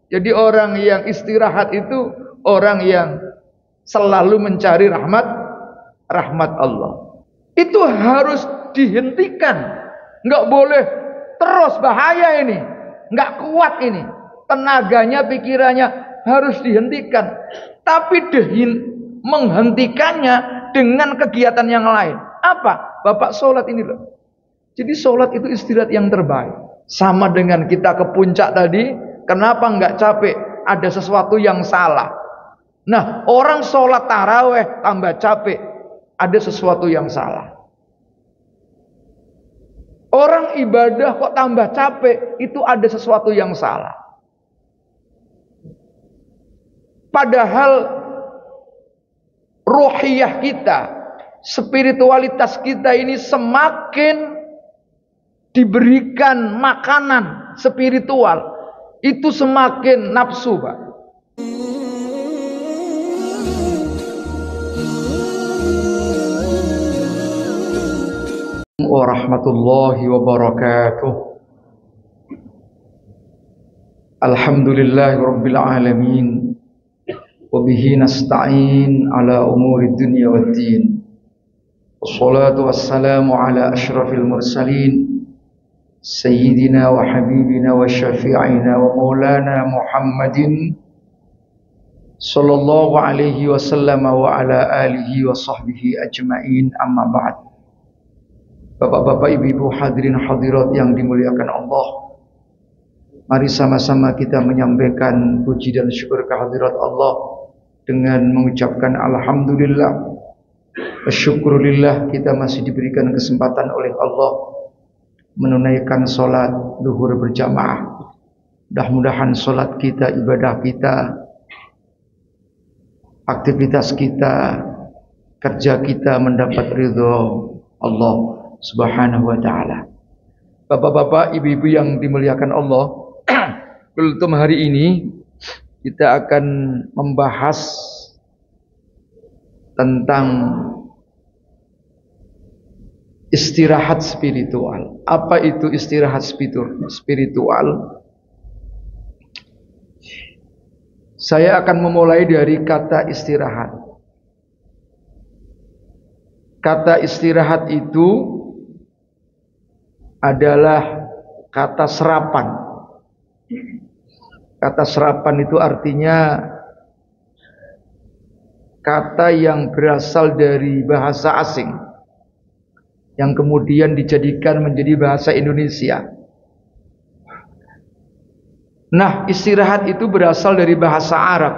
Jadi orang yang istirahat itu orang yang selalu mencari rahmat Allah. Itu harus dihentikan. Nggak boleh terus, bahaya ini. Nggak kuat ini. Tenaganya, pikirannya harus dihentikan. Tapi menghentikannya dengan kegiatan yang lain. Apa? Bapak sholat ini loh. Jadi sholat itu istirahat yang terbaik. Sama dengan kita ke puncak tadi. Kenapa nggak capek? Ada sesuatu yang salah. Nah, orang sholat taraweh tambah capek. Ada sesuatu yang salah. Orang ibadah kok tambah capek, itu ada sesuatu yang salah. Padahal ruhiyah kita, spiritualitas kita ini semakin diberikan makanan spiritual, itu semakin nafsu, Pak. Warahmatullahi wabarakatuh. Alhamdulillahi rabbil alamin. Wabihi nasta'in ala umuri dunya waddin. Wassalatu wassalamu ala ashrafil mursalin Sayyidina wa habibina wa syafi'ina wa maulana Muhammadin sallallahu alaihi wasallam wa ala alihi wa sahbihi ajma'in, amma ba'd. Bapak-bapak, ibu-ibu, hadirin hadirat yang dimuliakan Allah, mari sama-sama kita menyampaikan puji dan syukur kehadirat Allah dengan mengucapkan alhamdulillah. Syukurillah, kita masih diberikan kesempatan oleh Allah menunaikan sholat zuhur berjamaah. Mudah-mudahan sholat kita, ibadah kita, aktivitas kita, kerja kita mendapat ridho Allah Subhanahu wa ta'ala. Bapak-bapak, ibu-ibu yang dimuliakan Allah, kultum hari ini kita akan membahas tentang istirahat spiritual. Apa itu istirahat spiritual? Saya akan memulai dari kata istirahat. Kata istirahat itu adalah kata serapan. Kata serapan itu artinya kata yang berasal dari bahasa asing yang kemudian dijadikan menjadi bahasa Indonesia. Nah, istirahat itu berasal dari bahasa Arab.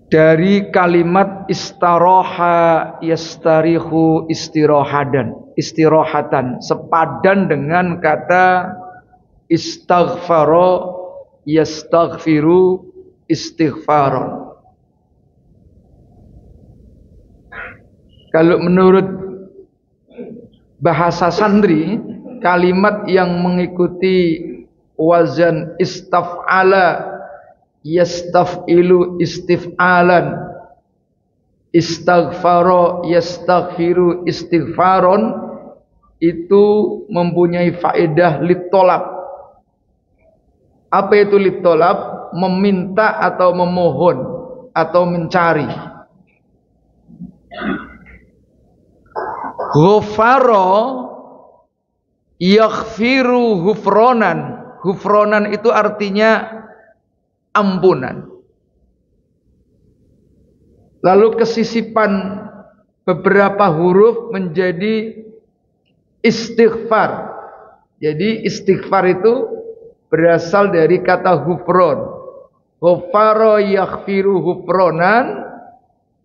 Dari kalimat istaroha yastarihu istirahatan, sepadan dengan kata istaghfaro yastaghfiru istighfaron. Kalau menurut bahasa santri, kalimat yang mengikuti wazan istaf'ala yastaf'ilu istif'alan, istaghfaro yastaghfiru istighfaron, itu mempunyai faedah litolab. Apa itu litolab? Meminta atau memohon atau mencari. Ghafaro yaghfiru hufronan. Hufronan itu artinya ampunan. Lalu kesisipan beberapa huruf menjadi istighfar. Jadi istighfar itu berasal dari kata hufron. Ghafaro yaghfiru hufronan,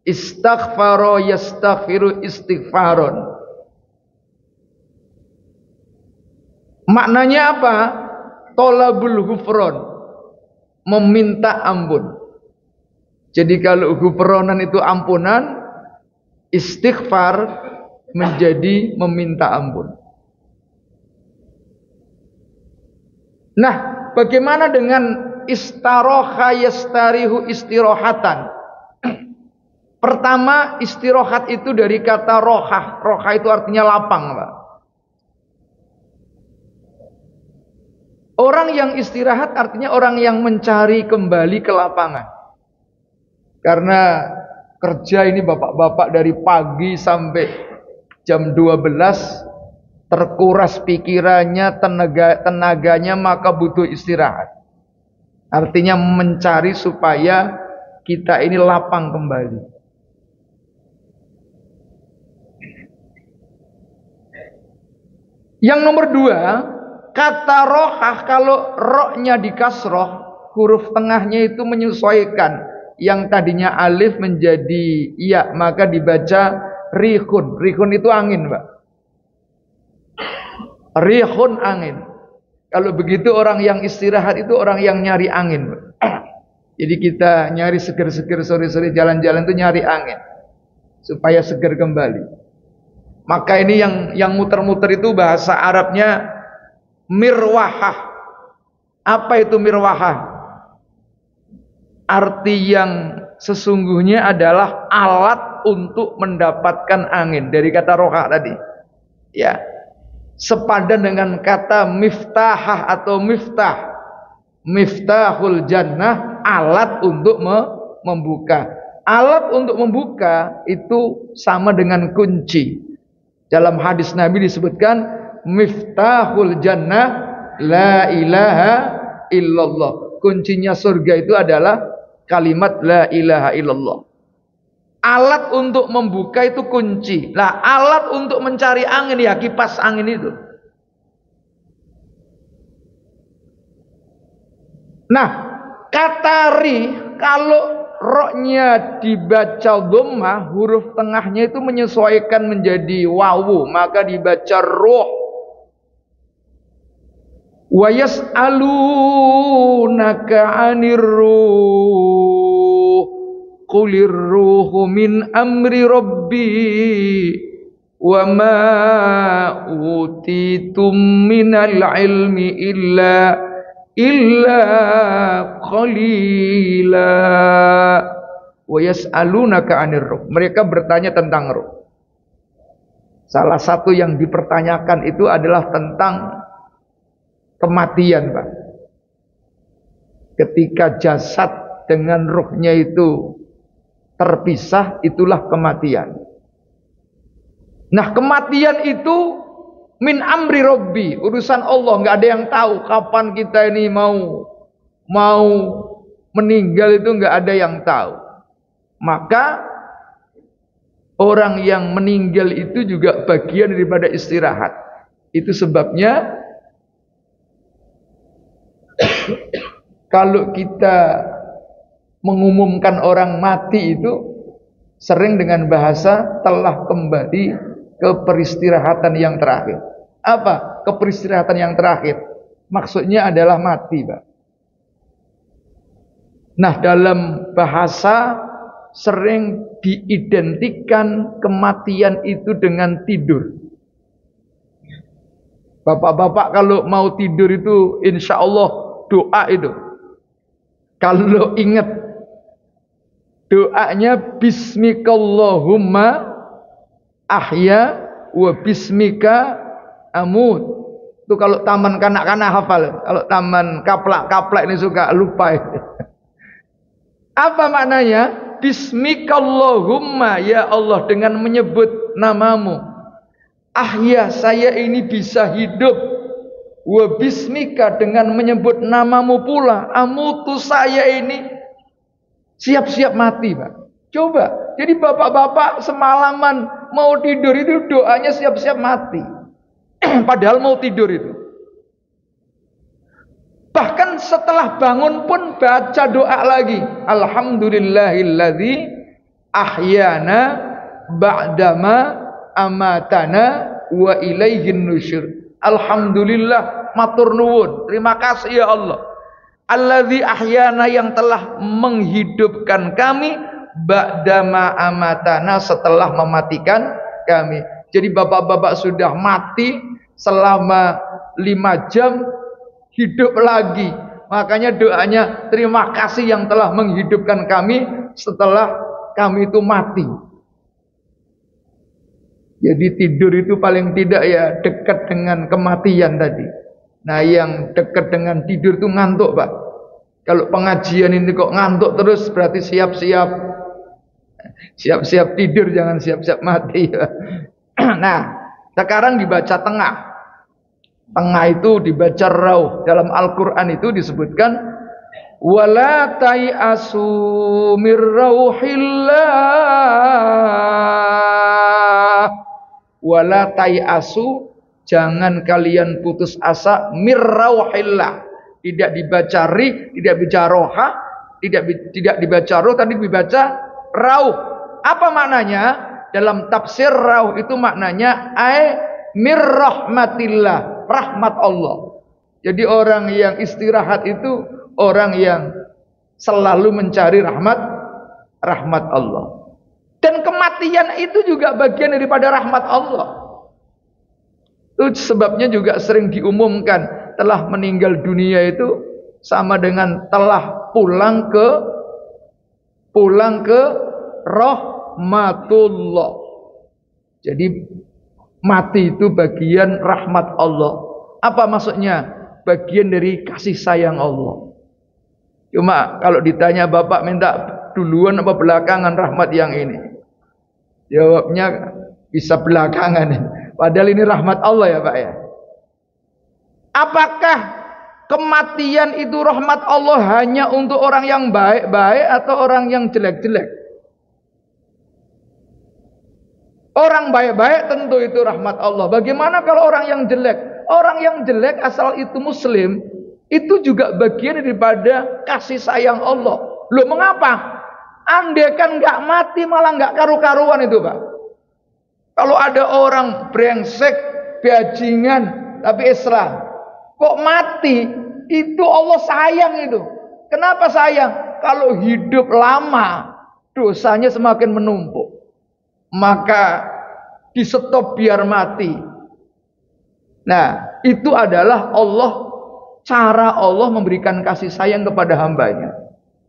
istaghfaro yastaghfiru istighfaron. Maknanya apa? Tolabul hufron, meminta ampun. Jadi kalau hufronan itu ampunan, istighfar menjadi meminta ampun. Nah, bagaimana dengan istaroha yastarihu istirahatan? Pertama, istirahat itu dari kata rohah. Rohah itu artinya lapang, Pak. Orang yang istirahat artinya orang yang mencari kembali ke lapangan. Karena kerja ini bapak-bapak dari pagi sampai jam 12 terkuras pikirannya, tenaganya, maka butuh istirahat. Artinya mencari supaya kita ini lapang kembali. Yang nomor 2, kata rohah, kalau rohnya di kasroh, huruf tengahnya itu menyesuaikan. Yang tadinya alif menjadi ya, maka dibaca rihun. Rihun itu angin, Pak. Rihun angin. Kalau begitu orang yang istirahat itu orang yang nyari angin, Pak. Jadi kita nyari seger-seger sore-sore jalan-jalan itu nyari angin supaya seger kembali. Maka ini yang muter-muter itu bahasa Arabnya mirwahah. Apa itu mirwahah? Arti yang sesungguhnya adalah alat untuk mendapatkan angin, dari kata rohah tadi. Ya. Sepadan dengan kata miftahah atau miftah. Miftahul jannah, alat untuk membuka. Alat untuk membuka itu sama dengan kunci. Dalam hadis Nabi disebutkan miftahul jannah la ilaha illallah. Kuncinya surga itu adalah kalimat la ilaha illallah. Alat untuk membuka itu kunci. Nah, alat untuk mencari angin ya kipas angin itu. Nah, kata ri, kalau roknya dibaca dhammah, huruf tengahnya itu menyesuaikan menjadi wawu, maka dibaca roh. Wa yas'alunaka 'anir ruh, qulir ruhu min amri rabbi wa ma utitum minal ilmi illa qalila. Wa yas'alunaka 'anir ruh. Mereka bertanya tentang ruh. Salah satu yang dipertanyakan itu adalah tentang kematian, Pak. Ketika jasad dengan ruhnya itu terpisah, itulah kematian. Nah, kematian itu min amri Rabbi, urusan Allah, nggak ada yang tahu kapan kita ini mau meninggal, itu nggak ada yang tahu. Maka orang yang meninggal itu juga bagian daripada istirahat. Itu sebabnya kalau kita mengumumkan orang mati itu sering dengan bahasa telah kembali ke peristirahatan yang terakhir. Apa? Keperistirahatan yang terakhir. Maksudnya adalah mati, Pak. Nah, dalam bahasa sering diidentikan kematian itu dengan tidur. Bapak-bapak kalau mau tidur itu insya Allah doa itu. Kalau ingat doanya bismikallahumma ahya wa bismika amut. Itu kalau taman kanak-kanak hafal. Kalau taman kaplak-kaplak ini suka lupa. Apa maknanya? Bismikallahumma, ya Allah, dengan menyebut namamu. Ahya, saya ini bisa hidup. Wa bismika, dengan menyebut namamu pula. Amutu, saya ini siap-siap mati, Pak. Coba. Jadi bapak-bapak semalaman mau tidur itu doanya siap-siap mati. Padahal mau tidur itu. Bahkan setelah bangun pun baca doa lagi. Alhamdulillahilladzi ahyana ba'dama amatana wa ilaihin nusyur. Alhamdulillah, matur nuwun, terima kasih ya Allah. Alladzi ahyana, yang telah menghidupkan kami, ba'dama amatana, setelah mematikan kami. Jadi bapak-bapak sudah mati selama 5 jam, hidup lagi. Makanya doanya, terima kasih yang telah menghidupkan kami setelah kami itu mati. Jadi tidur itu paling tidak ya dekat dengan kematian tadi. Nah, yang dekat dengan tidur itu ngantuk, Pak. Kalau pengajian ini kok ngantuk terus, berarti siap-siap tidur, jangan siap-siap mati. Nah, sekarang dibaca tengah. Tengah itu dibaca rauh. Dalam Al-Quran itu disebutkan wala tai'asu mir rauhillah. Wala tai'asu, jangan kalian putus asa mir rauhillah. Tidak dibaca ri, tidak dibaca roha, tidak dibaca roh, tadi dibaca rauh. Apa maknanya? Dalam tafsir rauh itu maknanya mir rahmatillah, rahmat Allah. Jadi orang yang istirahat itu orang yang selalu mencari rahmat Allah. Dan kematian itu juga bagian daripada rahmat Allah. Itu sebabnya juga sering diumumkan telah meninggal dunia itu sama dengan telah pulang ke rahmatullah. Jadi mati itu bagian rahmat Allah. Apa maksudnya? Bagian dari kasih sayang Allah. Cuma kalau ditanya Bapak minta duluan apa belakangan rahmat yang ini? Jawabnya bisa belakangan. Padahal ini rahmat Allah ya Pak ya. Apakah kematian itu rahmat Allah hanya untuk orang yang baik-baik atau orang yang jelek-jelek? Orang baik-baik tentu itu rahmat Allah. Bagaimana kalau orang yang jelek? Orang yang jelek asal itu muslim, itu juga bagian daripada kasih sayang Allah. Loh mengapa? Andaikan nggak mati malah nggak karu-karuan itu Pak. Kalau ada orang brengsek, bajingan, tapi Islam, kok mati? Itu Allah sayang itu. Kenapa sayang? Kalau hidup lama, dosanya semakin menumpuk. Maka di stop biar mati. Nah, itu adalah cara Allah memberikan kasih sayang kepada hambanya.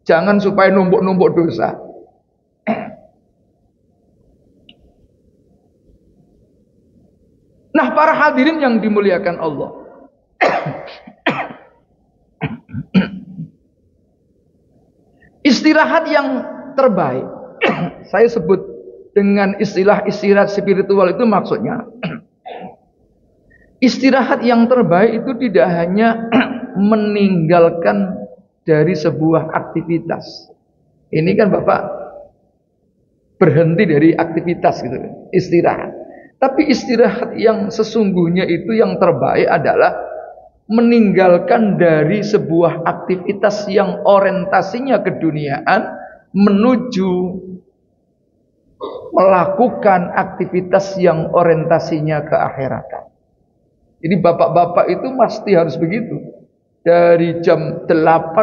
Jangan supaya numpuk-numpuk dosa. Nah, para hadirin yang dimuliakan Allah. Istirahat yang terbaik, saya sebut dengan istilah istirahat spiritual itu maksudnya istirahat yang terbaik itu tidak hanya meninggalkan dari sebuah aktivitas. Ini kan Bapak berhenti dari aktivitas gitu, istirahat. Tapi istirahat yang sesungguhnya itu yang terbaik adalah meninggalkan dari sebuah aktivitas yang orientasinya keduniaan menuju melakukan aktivitas yang orientasinya ke akhiratan. Jadi bapak-bapak itu pasti harus begitu. Dari jam 8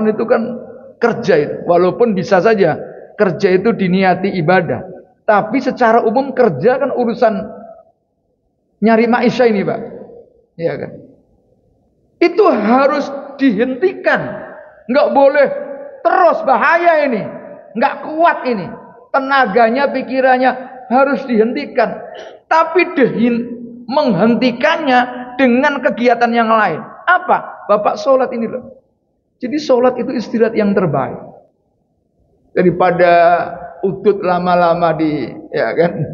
itu kan kerja itu. Walaupun bisa saja kerja itu diniati ibadah. Tapi secara umum kerja kan urusan nyari maisha ini Pak. Iya kan? Itu harus dihentikan. Nggak boleh terus, bahaya ini. Nggak kuat ini. Tenaganya, pikirannya harus dihentikan. Tapi menghentikannya dengan kegiatan yang lain. Apa? Bapak sholat ini loh. Jadi sholat itu istirahat yang terbaik. Daripada udut lama-lama ya kan,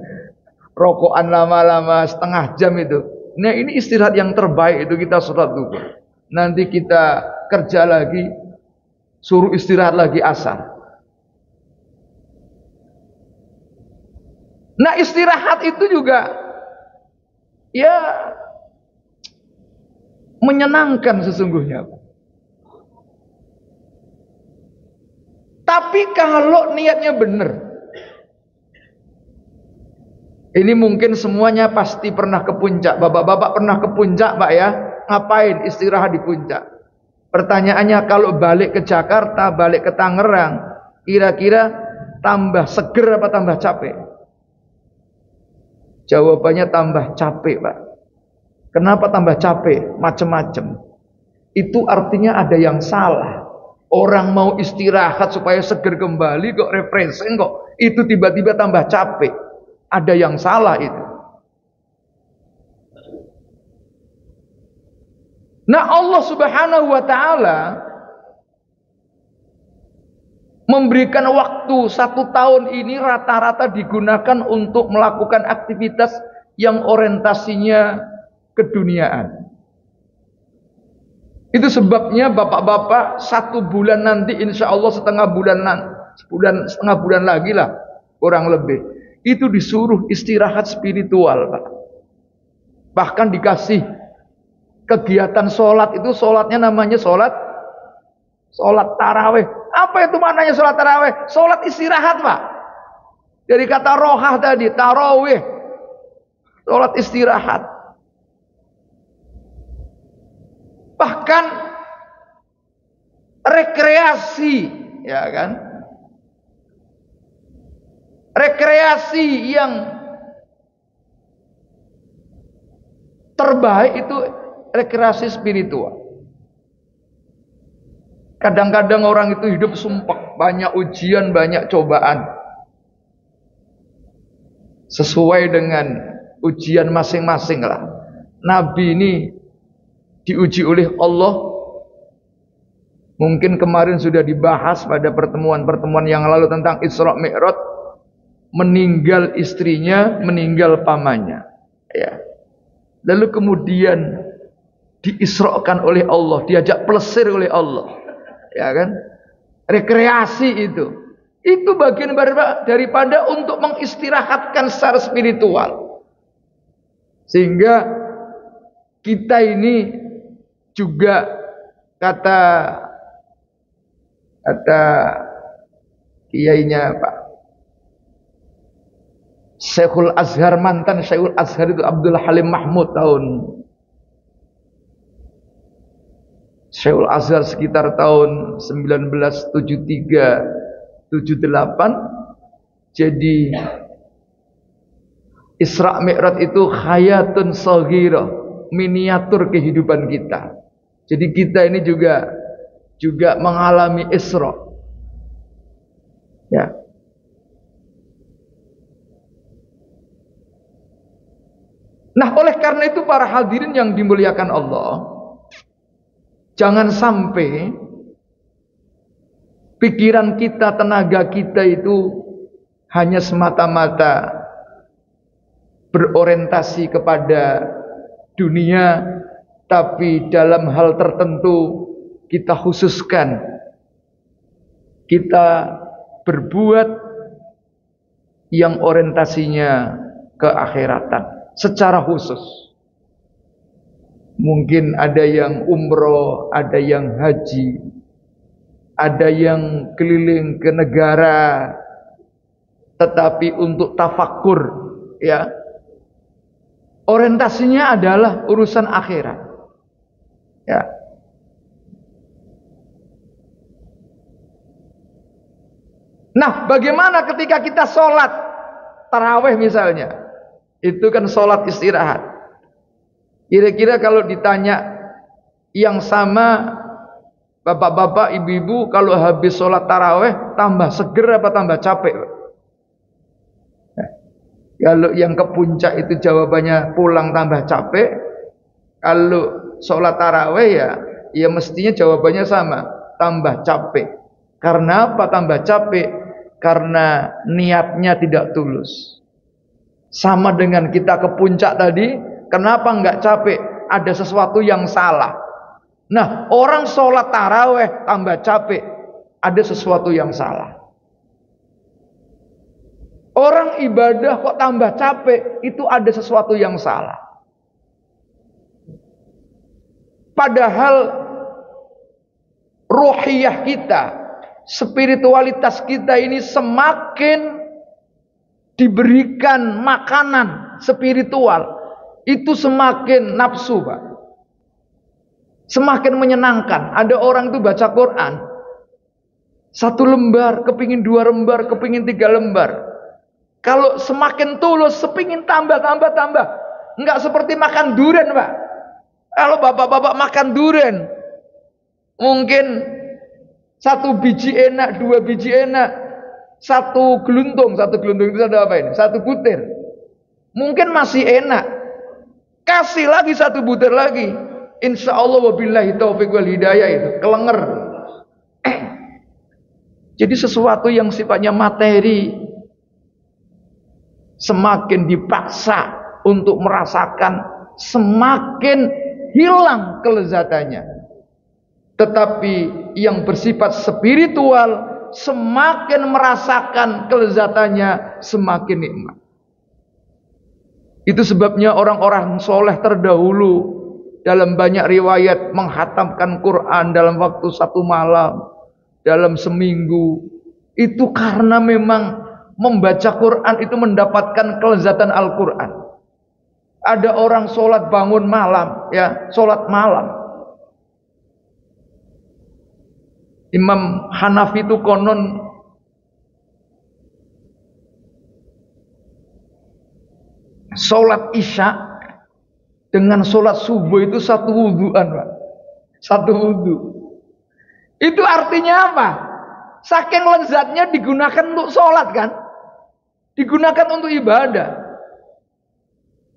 rokokan lama-lama setengah jam itu. Nah ini istirahat yang terbaik itu kita sholat dulu. Nanti kita kerja lagi, suruh istirahat lagi asar. Nah istirahat itu juga ya menyenangkan sesungguhnya. Tapi kalau niatnya benar, ini mungkin semuanya pasti pernah ke puncak. Bapak-bapak pernah ke puncak Pak ya? Ngapain istirahat di puncak? Pertanyaannya kalau balik ke Jakarta, balik ke Tangerang, kira-kira tambah seger apa tambah capek? Jawabannya tambah capek Pak. Kenapa tambah capek? Macem-macem. Itu artinya ada yang salah. Orang mau istirahat supaya seger kembali kok refreshing kok. Itu tiba-tiba tambah capek. Ada yang salah itu. Nah, Allah Subhanahu wa taala memberikan waktu 1 tahun ini rata-rata digunakan untuk melakukan aktivitas yang orientasinya keduniaan. Itu sebabnya bapak-bapak 1 bulan nanti insya Allah setengah bulan lagi lah kurang lebih. Itu disuruh istirahat spiritual, Pak. Bahkan dikasih kegiatan sholat, itu sholatnya namanya sholat taraweh. Apa itu maknanya sholat taraweh? Sholat istirahat, Pak. Dari kata rohah tadi, taraweh. Sholat istirahat. Bahkan rekreasi, ya kan? Rekreasi yang terbaik itu rekreasi spiritual. Kadang-kadang orang itu hidup sumpek, banyak ujian, banyak cobaan. Sesuai dengan ujian masing-masing lah. Nabi ini diuji oleh Allah. Mungkin kemarin sudah dibahas pada pertemuan-pertemuan yang lalu tentang Isra Mi'raj. Meninggal istrinya, meninggal pamannya. Ya. Lalu kemudian diisrakan oleh Allah, diajak plesir oleh Allah. Ya kan? Rekreasi itu. Itu bagian daripada untuk mengistirahatkan secara spiritual. Sehingga kita ini juga kata kiainya Pak Syekhul Azhar, mantan Syekhul Azhar itu Abdul Halim Mahmud, Syekhul Azhar sekitar tahun 1973-78. Jadi Isra Mi'raj itu hayatun shaghirah, miniatur kehidupan kita. Jadi kita ini juga mengalami Isra. Ya. Nah, oleh karena itu para hadirin yang dimuliakan Allah, jangan sampai pikiran kita, tenaga kita itu hanya semata-mata berorientasi kepada dunia, tapi dalam hal tertentu kita khususkan, kita berbuat yang orientasinya keakhiratan secara khusus. Mungkin ada yang umroh, ada yang haji, ada yang keliling ke negara, tetapi untuk tafakur, ya, orientasinya adalah urusan akhirat. Ya. Nah, bagaimana ketika kita sholat taraweh misalnya? Itu kan sholat istirahat. Kira-kira kalau ditanya yang sama, bapak-bapak, ibu-ibu, kalau habis sholat taraweh tambah seger apa tambah capek? Nah, kalau yang ke puncak itu jawabannya pulang tambah capek. Kalau sholat taraweh ya mestinya jawabannya sama, tambah capek. Karena apa tambah capek? Karena niatnya tidak tulus. Sama dengan kita ke puncak tadi, kenapa enggak capek? Ada sesuatu yang salah. Nah, orang sholat taraweh tambah capek, ada sesuatu yang salah. Orang ibadah kok tambah capek, itu ada sesuatu yang salah. Padahal ruhiyah kita, spiritualitas kita ini semakin diberikan makanan spiritual, itu semakin nafsu, Pak. Semakin menyenangkan. Ada orang itu baca Quran 1 lembar, kepingin 2 lembar, kepingin 3 lembar. Kalau semakin tulus, sepingin tambah. Enggak seperti makan durian, Pak. Kalau bapak-bapak makan durian, mungkin 1 biji enak, 2 biji enak, 1 geluntung itu ada apa ini? 1 butir. Mungkin masih enak. Kasih lagi 1 butir lagi. Insya Allah wabillahi taufiq wal hidayah itu kelenger. Jadi sesuatu yang sifatnya materi semakin dipaksa untuk merasakan, semakin hilang kelezatannya. Tetapi yang bersifat spiritual semakin merasakan kelezatannya, semakin nikmat. Itu sebabnya orang-orang soleh terdahulu dalam banyak riwayat menghatamkan Quran dalam waktu 1 malam, dalam seminggu. Itu karena memang membaca Quran itu mendapatkan kelezatan Al-Quran. Ada orang sholat bangun malam, ya, sholat malam. Imam Hanafi itu konon sholat isya dengan sholat subuh itu satu wudhuan, Pak. Satu wudhu. Itu artinya apa? Saking lezatnya digunakan untuk sholat kan? Digunakan untuk ibadah.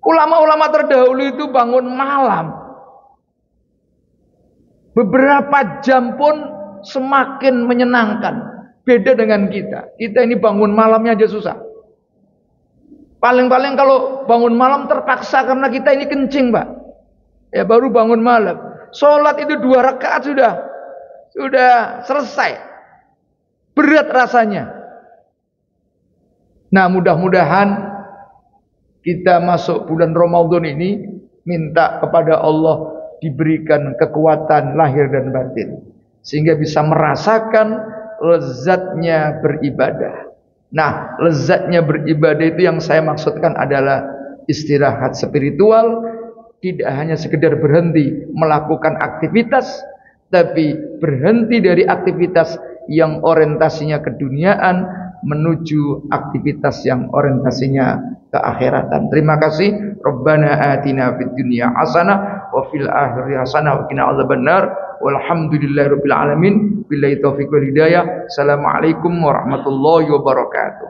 Ulama-ulama terdahulu itu bangun malam. Beberapa jam pun semakin menyenangkan. Beda dengan kita. Kita ini bangun malamnya aja susah. Paling-paling kalau bangun malam terpaksa karena kita ini kencing, Pak. Ya baru bangun malam. Sholat itu 2 rakaat sudah selesai. Berat rasanya. Nah, mudah-mudahan kita masuk bulan Ramadan ini minta kepada Allah diberikan kekuatan lahir dan batin sehingga bisa merasakan lezatnya beribadah. Nah, lezatnya beribadah itu yang saya maksudkan adalah istirahat spiritual, tidak hanya sekedar berhenti melakukan aktivitas, tapi berhenti dari aktivitas yang orientasinya keduniaan menuju aktivitas yang orientasinya keakhiratan. Terima kasih. Rabbana atina fid dunya hasanah wa fil akhirati hasanah wa qina adzabannar. Walhamdulillahirabbil alamin. Billahi taufiq wal hidayah. Assalamualaikum warahmatullahi wabarakatuh.